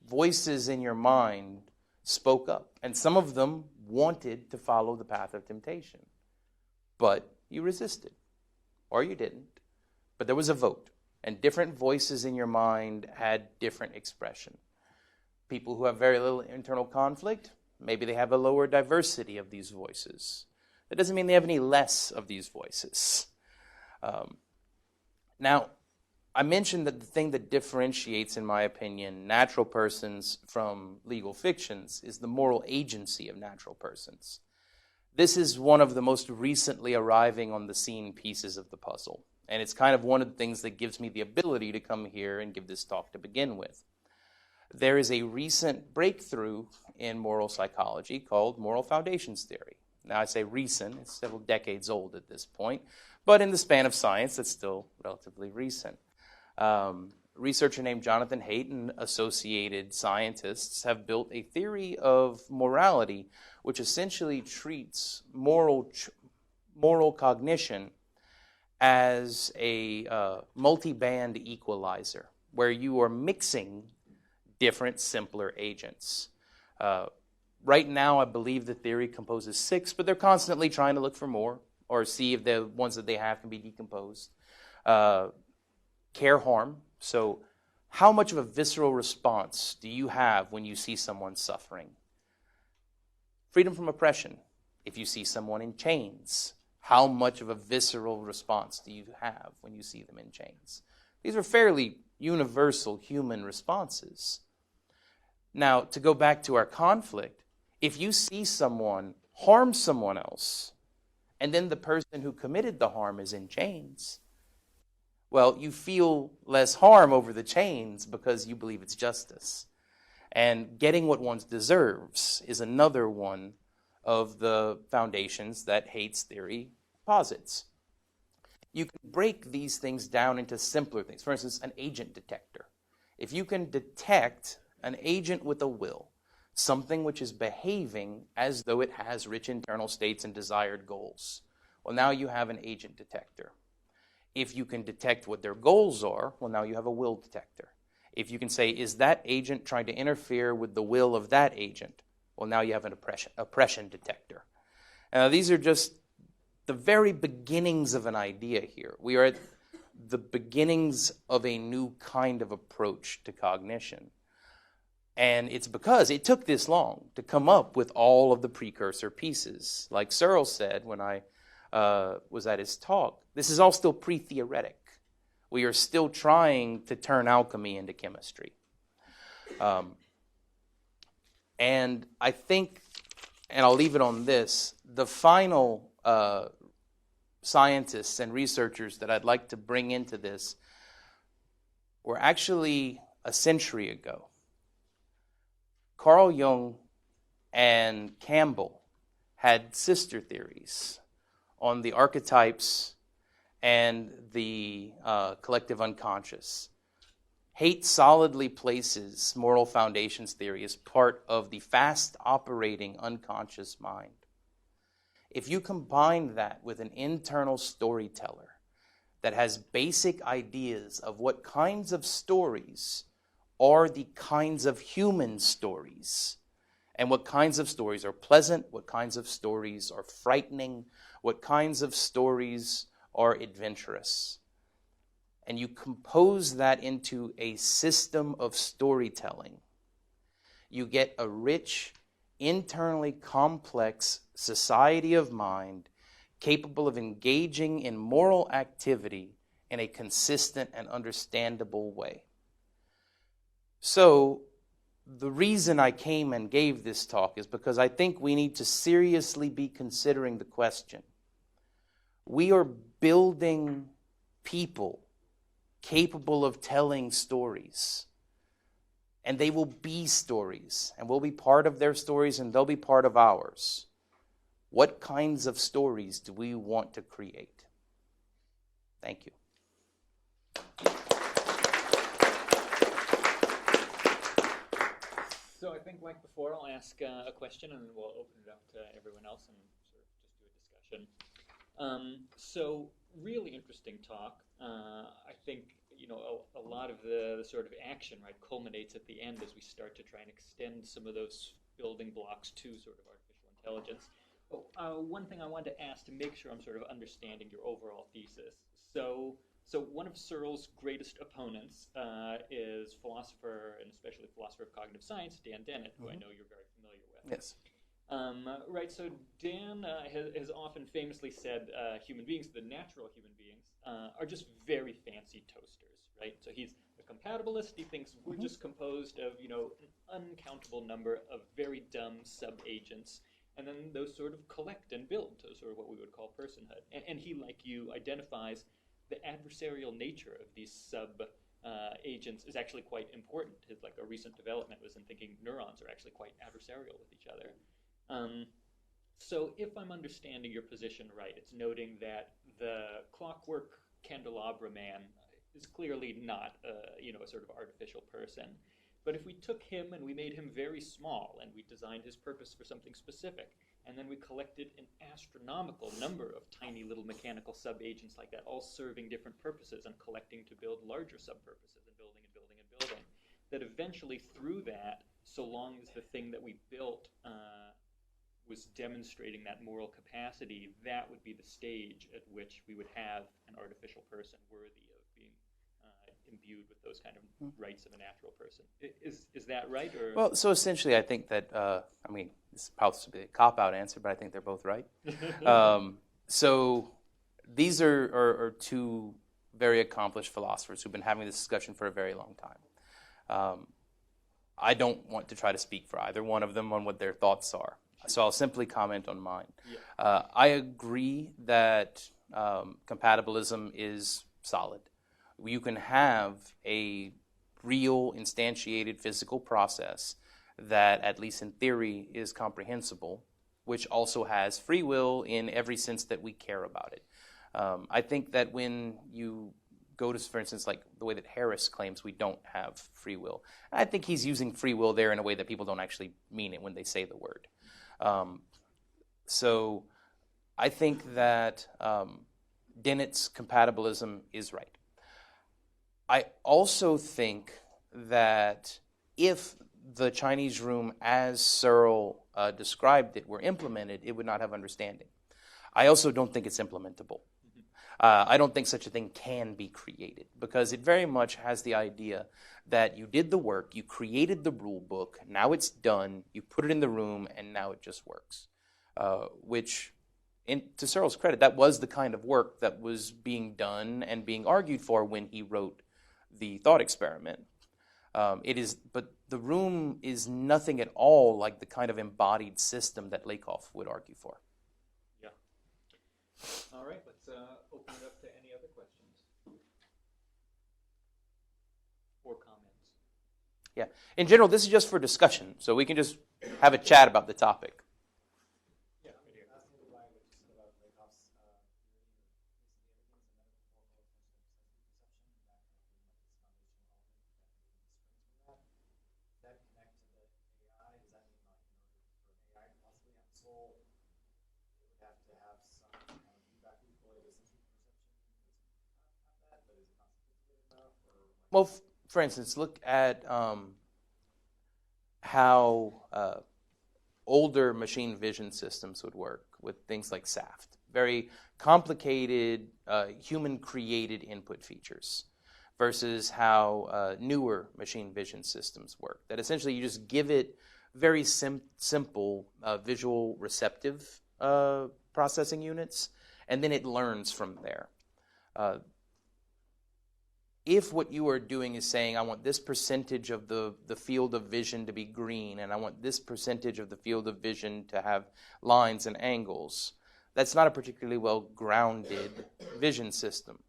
voices in your mind spoke up, and some of them wanted to follow the path of temptation, but you resisted, or you didn't. But there was a vote, and different voices in your mind had different expression. People who have very little internal conflict, maybe they have a lower diversity of these voices. That doesn't mean they have any less of these voices. Now, I mentioned that the thing that differentiates, in my opinion, natural persons from legal fictions is the moral agency of natural persons. This is one of the most recently arriving on the scene pieces of the puzzle. And it's kind of one of the things that gives me the ability to come here and give this talk to begin with. There is a recent breakthrough in moral psychology called moral foundations theory. Now, I say recent, it's several decades old at this point, but in the span of science, it's still relatively recent. Researcher named Jonathan Haidt and associated scientists have built a theory of morality which essentially treats moral cognition as a multi-band equalizer, where you are mixing different, simpler agents. Right now, I believe the theory composes 6, but they're constantly trying to look for more or see if the ones that they have can be decomposed. Care harm. So how much of a visceral response do you have when you see someone suffering? Freedom from oppression. If you see someone in chains, how much of a visceral response do you have when you see them in chains? These are fairly universal human responses. Now, to go back to our conflict, if you see someone harm someone else, and then the person who committed the harm is in chains, well, you feel less harm over the chains because you believe it's justice. And getting what one deserves is another one of the foundations that Haidt's theory posits. You can break these things down into simpler things. For instance, an agent detector. If you can detect an agent with a will, something which is behaving as though it has rich internal states and desired goals, well, now you have an agent detector. If you can detect what their goals are, well, now you have a will detector. If you can say, is that agent trying to interfere with the will of that agent? Well, now you have an oppression detector. These are just the very beginnings of an idea here. We are at the beginnings of a new kind of approach to cognition. And it's because it took this long to come up with all of the precursor pieces. Like Searle said when I was at his talk, this is all still pre-theoretic. We are still trying to turn alchemy into chemistry. And I think, and I'll leave it on this, the final scientists and researchers that I'd like to bring into this were actually a century ago. Carl Jung and Campbell had sister theories on the archetypes and the collective unconscious. Haidt solidly places moral foundations theory as part of the fast-operating unconscious mind. If you combine that with an internal storyteller that has basic ideas of what kinds of stories are the kinds of human stories, and what kinds of stories are pleasant, what kinds of stories are frightening, what kinds of stories are adventurous, and you compose that into a system of storytelling, you get a rich, internally complex society of mind capable of engaging in moral activity in a consistent and understandable way. So, the reason I came and gave this talk is because I think we need to seriously be considering the question. We are building people capable of telling stories. And they will be stories, and we'll be part of their stories, and they'll be part of ours. What kinds of stories do we want to create? Thank you.
So I think, like before, I'll ask a question, and then we'll open it up to everyone else and sort of just do a discussion. So really interesting talk. I think a lot of the sort of action, right, culminates at the end as we start to try and extend some of those building blocks to sort of artificial intelligence. One thing I wanted to ask to make sure I'm sort of understanding your overall thesis. So one of Searle's greatest opponents is philosopher, and especially philosopher of cognitive science, Dan Dennett, who I know you're very familiar with.
Yes.
Right, so Dan has often famously said human beings, the natural human beings, are just very fancy toasters, right? So he's a compatibilist. He thinks we're just composed of, an uncountable number of very dumb sub-agents, and then those sort of collect and build to sort of what we would call personhood. And he, like you, identifies the adversarial nature of these sub-agents is actually quite important. A recent development was in thinking neurons are actually quite adversarial with each other. So if I'm understanding your position right, it's noting that the clockwork candelabra man is clearly not a sort of artificial person. But if we took him and we made him very small and we designed his purpose for something specific, and then we collected an astronomical number of tiny little mechanical sub-agents like that, all serving different purposes and collecting to build larger sub-purposes and building and building and building, that eventually through that, so long as the thing that we built was demonstrating that moral capacity, that would be the stage at which we would have an artificial person worthy of being imbued with those kind of rights of a natural person. Is that right? Or?
Well, so essentially I think that, this is possibly a cop-out answer, but I think they're both right. So these are two very accomplished philosophers who've been having this discussion for a very long time. I don't want to try to speak for either one of them on what their thoughts are. So I'll simply comment on mine. Yeah. I agree that compatibilism is solid. You can have a real instantiated physical process that, at least in theory, is comprehensible, which also has free will in every sense that we care about it. I think that when you go to, for instance, like the way that Harris claims we don't have free will, I think he's using free will there in a way that people don't actually mean it when they say the word. So I think that Dennett's compatibilism is right. I also think that if the Chinese room, as Searle described it, were implemented, it would not have understanding. I also don't think it's implementable. I don't think such a thing can be created because it very much has the idea that you did the work, you created the rule book, now it's done, you put it in the room, and now it just works. Which, to Searle's credit, that was the kind of work that was being done and being argued for when he wrote the thought experiment. But the room is nothing at all like the kind of embodied system that Lakoff would argue for.
Yeah. All right, let's open it up to any other questions or comments.
Yeah. In general, this is just for discussion, so we can just have a chat about the topic.
Yeah, I'm here. Asking the language about Lakoff's theory, that connect to the AI? Does that mean like in order for AI to possibly have a soul, it would have to have some kind of feedback loop or the sensory perception? Have that, but is it not sophisticated enough?
Well, for instance, look at how older machine vision systems would work with things like SAFT. Very complicated, human-created input features versus how newer machine vision systems work. That essentially you just give it very simple visual receptive processing units, and then it learns from there. If what you are doing is saying, I want this percentage of the field of vision to be green, and I want this percentage of the field of vision to have lines and angles, that's not a particularly well-grounded vision system.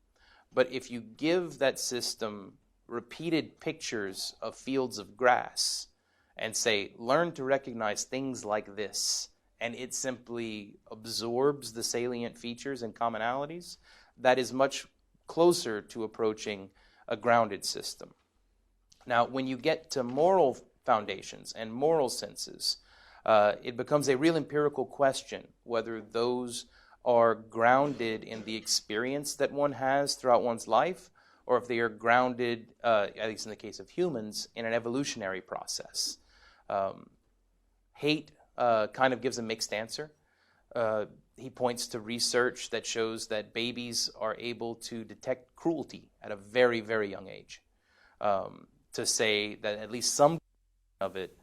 But if you give that system repeated pictures of fields of grass and say, learn to recognize things like this, and it simply absorbs the salient features and commonalities, that is much closer to approaching a grounded system. Now, when you get to moral foundations and moral senses, it becomes a real empirical question whether those are grounded in the experience that one has throughout one's life, or if they are grounded, at least in the case of humans, in an evolutionary process. Haidt kind of gives a mixed answer. He points to research that shows that babies are able to detect cruelty at a very, very young age. To say that at least some of it,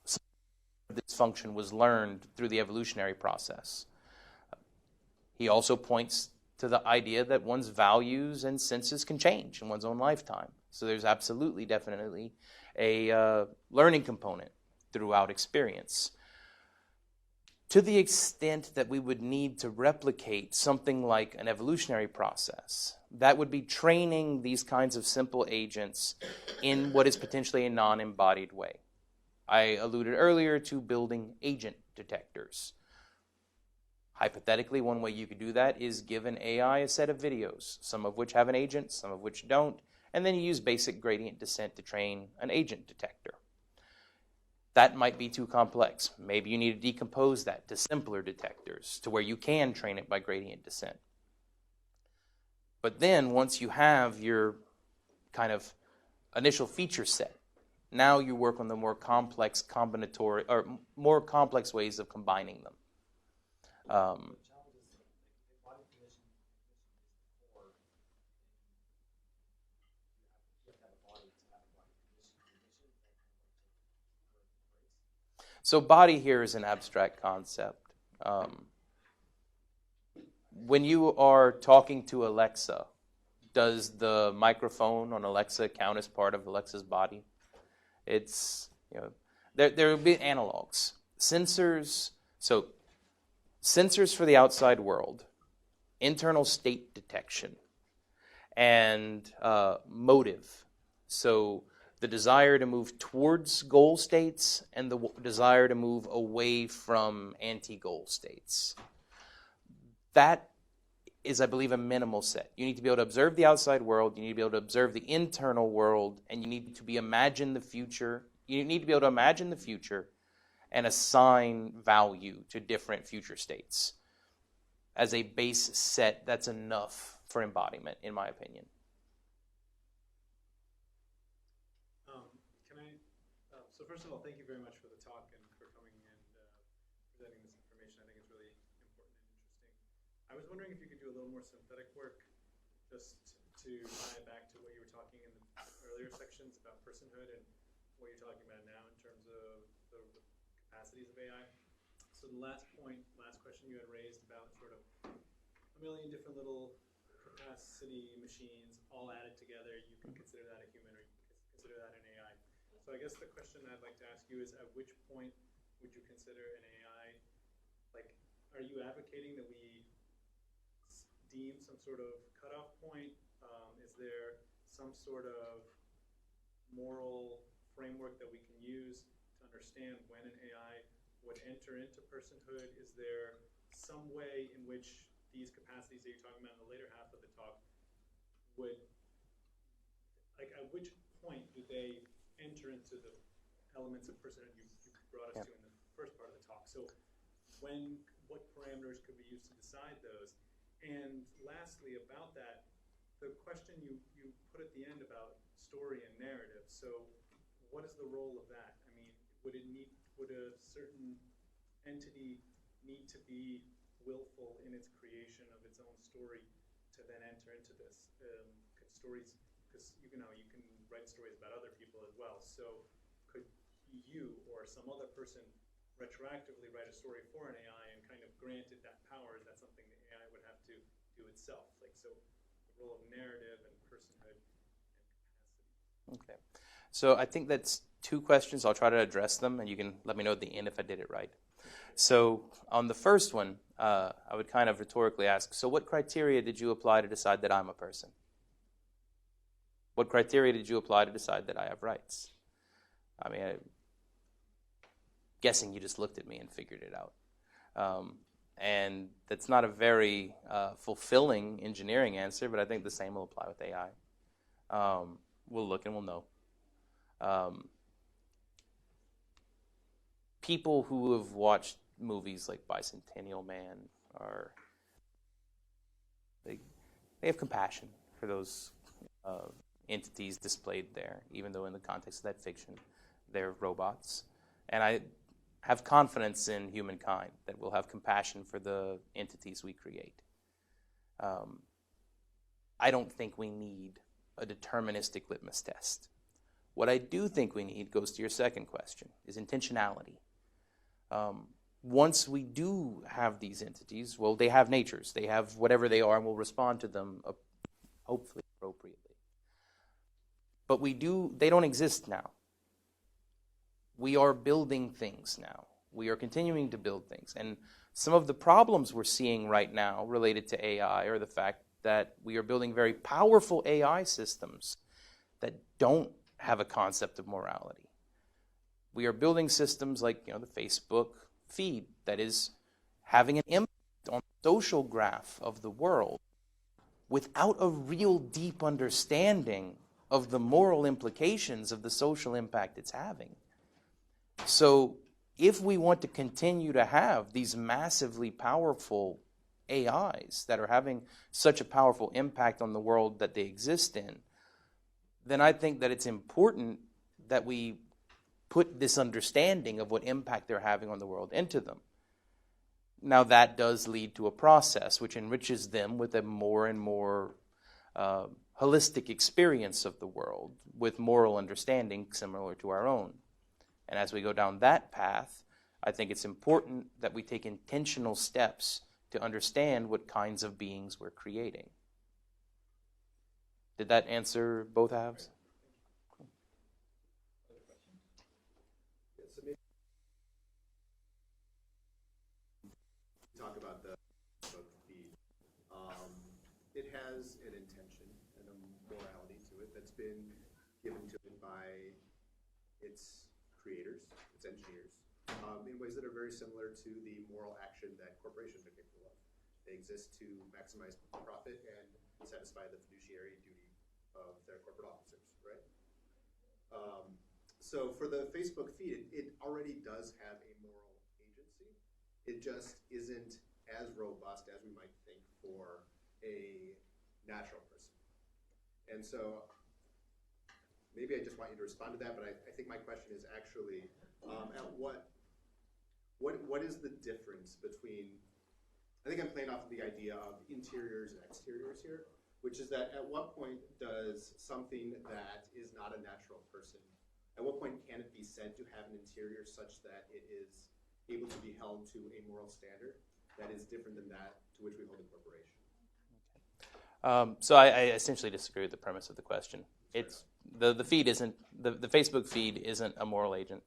this function was learned through the evolutionary process. He also points to the idea that one's values and senses can change in one's own lifetime. So there's absolutely, definitely a learning component throughout experience. To the extent that we would need to replicate something like an evolutionary process, that would be training these kinds of simple agents in what is potentially a non-embodied way. I alluded earlier to building agent detectors. Hypothetically, one way you could do that is give an AI a set of videos, some of which have an agent, some of which don't, and then you use basic gradient descent to train an agent detector. That might be too complex. Maybe you need to decompose that to simpler detectors to where you can train it by gradient descent. But then once you have your kind of initial feature set, now you work on the more complex combinatory or more complex ways of combining them. So body here is an abstract concept. When you are talking to Alexa, does the microphone on Alexa count as part of Alexa's body? It's, there will be analogs. Sensors for the outside world, internal state detection, and motive. So the desire to move towards goal states and the desire to move away from anti-goal states. That is, I believe, a minimal set. You need to be able to observe the outside world, you need to be able to observe the internal world, and you need to imagine the future. You need to be able to imagine the future and assign value to different future states. As a base set, that's enough for embodiment, in my opinion.
So first of all, thank you very much for the talk and for coming and presenting this information. I think it's really important I was wondering if you could do a little more synthetic work, just to tie it back to what you were talking in the earlier sections about personhood and what you're talking about now in terms of the capacities of AI. So the last question you had raised about sort of a million different little capacity machines all added together, you can consider that a human or you can consider that an AI. So I guess the question I'd like to ask you is, at which point would you consider an AI, like, are you advocating that we deem some sort of cutoff point? Is there some sort of moral framework that we can use to understand when an AI would enter into personhood? Is there some way in which these capacities that you're talking about in the later half of the talk would, like, at which point do they enter into the elements of personhood you brought us to in the first part of the talk? So what parameters could we use to decide those? And lastly, about that, the question you put at the end about story and narrative. So what is the role of that? I mean, would a certain entity need to be willful in its creation of its own story to then enter into this? Could stories, because you can write stories about other people as well. So could you or some other person retroactively write a story for an AI and kind of grant it that power? Is that something the AI would have to do itself? Like, so the role of narrative and personhood and capacity.
Okay. So I think that's two questions. I'll try to address them, and you can let me know at the end if I did it right. So on the first one, I would kind of rhetorically ask, so what criteria did you apply to decide that I'm a person? What criteria did you apply to decide that I have rights? I mean, guessing you just looked at me and figured it out. And that's not a very fulfilling engineering answer, but I think the same will apply with AI. We'll look and we'll know. People who have watched movies like Bicentennial Man they have compassion for those entities displayed there, even though in the context of that fiction, they're robots. And I have confidence in humankind that we'll have compassion for the entities we create. I don't think we need a deterministic litmus test. What I do think we need goes to your second question, is intentionality. Once we do have these entities, well, they have natures. They have whatever they are, and we'll respond to them hopefully appropriately. But they don't exist now. We are building things now. We are continuing to build things. And some of the problems we're seeing right now related to AI are the fact that we are building very powerful AI systems that don't have a concept of morality. We are building systems like the Facebook feed that is having an impact on the social graph of the world without a real deep understanding of the moral implications of the social impact it's having. So if we want to continue to have these massively powerful AIs that are having such a powerful impact on the world that they exist in, then I think that it's important that we put this understanding of what impact they're having on the world into them. Now that does lead to a process which enriches them with a more and more holistic experience of the world with moral understanding similar to our own. And as we go down that path, I think it's important that we take intentional steps to understand what kinds of beings we're creating. Did that answer both halves? Cool.
Yeah, so maybe talk about the book feed. It has an intention and a morality to it that's been given to it by its creators, its engineers, in ways that are very similar to the moral action that corporations are capable of. They exist to maximize profit and satisfy the fiduciary duty of their corporate officers, right? So for the Facebook feed, it already does have a moral agency. It just isn't as robust as we might think for a natural person. And so maybe I just want you to respond to that, but I think my question is actually, what is the difference between I think I'm playing off of the idea of interiors and exteriors here, which is that at what point does something that is not a natural person, at what point can it be said to have an interior such that it is able to be held to a moral standard that is different than that to which we hold a corporation?
So I essentially disagree with the premise of the question. It's the feed isn't the Facebook feed isn't a moral agent.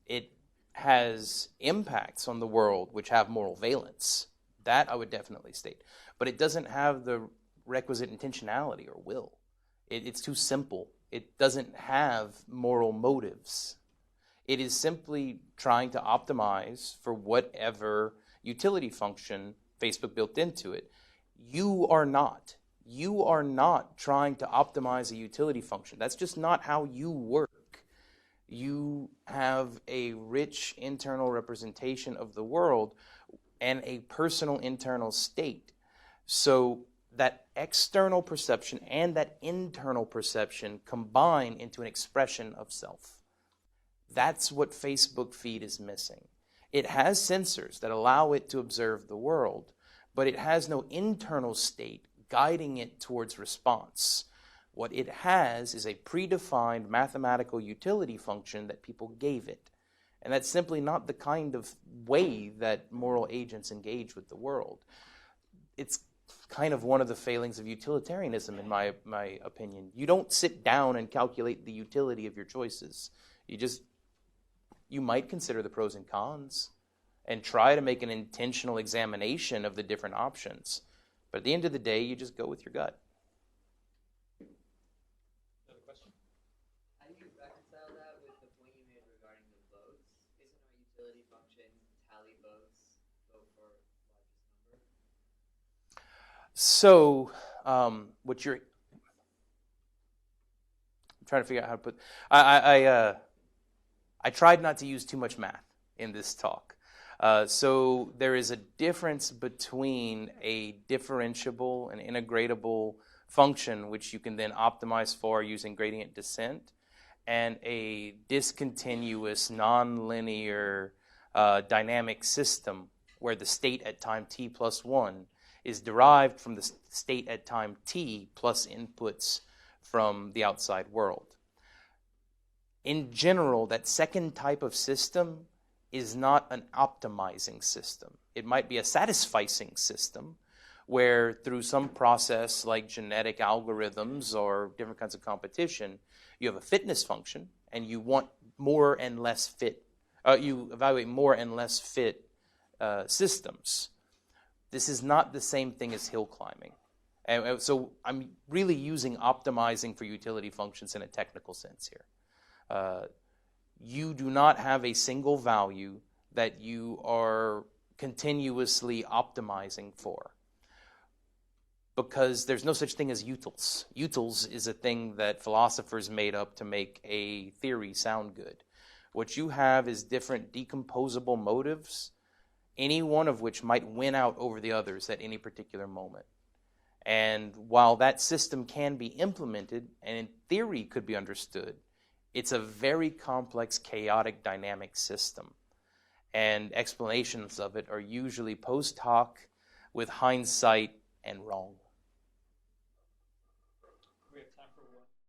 It has impacts on the world which have moral valence. That I would definitely state, but it doesn't have the requisite intentionality or will. It's too simple. It doesn't have moral motives. It is simply trying to optimize for whatever utility function Facebook built into it. You are not trying to optimize a utility function. That's just not how you work. You have a rich internal representation of the world and a personal internal state. So that external perception and that internal perception combine into an expression of self. That's what Facebook feed is missing. It has sensors that allow it to observe the world, but it has no internal state guiding it towards response. What it has is a predefined mathematical utility function that people gave it. And that's simply not the kind of way that moral agents engage with the world. It's kind of one of the failings of utilitarianism, in my opinion. You don't sit down and calculate the utility of your choices. You might consider the pros and cons and try to make an intentional examination of the different options. But at the end of the day, you just go with your gut.
Another question?
How do you reconcile that with the point you made regarding the votes? Isn't our utility function tally votes, vote for largest number?
So, I'm trying to figure out how to put. I tried not to use too much math in this talk. So there is a difference between a differentiable and integratable function, which you can then optimize for using gradient descent, and a discontinuous, nonlinear dynamic system where the state at time t plus 1 is derived from the state at time t plus inputs from the outside world. In general, that second type of system is not an optimizing system. It might be a satisficing system where through some process like genetic algorithms or different kinds of competition, you have a fitness function and you want more and less fit, you evaluate more and less fit systems. This is not the same thing as hill climbing. And so I'm really using optimizing for utility functions in a technical sense here. You do not have a single value that you are continuously optimizing for, because there's no such thing as utils. Utils is a thing that philosophers made up to make a theory sound good. What you have is different decomposable motives, any one of which might win out over the others at any particular moment. And while that system can be implemented and in theory could be understood, it's a very complex, chaotic, dynamic system. And explanations of it are usually post hoc, with hindsight, and wrong.